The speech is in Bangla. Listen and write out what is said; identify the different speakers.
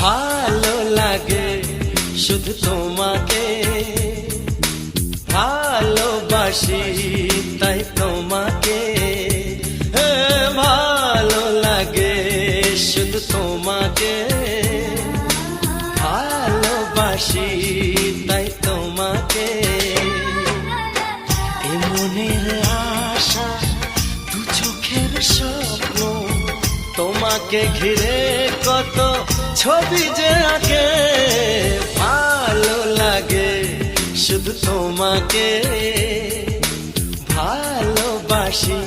Speaker 1: ভালো লাগে শুধু তোমাকে, ভালোবাসি তাই তোমাকে। ভালো লাগে শুধু তোমাকে, ভালোবাসি তাই তোমাকে। এ মনের আশা দু চোখের স্বপ্ন, তোমাকে ঘিরে কত ছবি যে আঁকে। ভালো লাগে শুধু তোমাকে, ভালোবাসি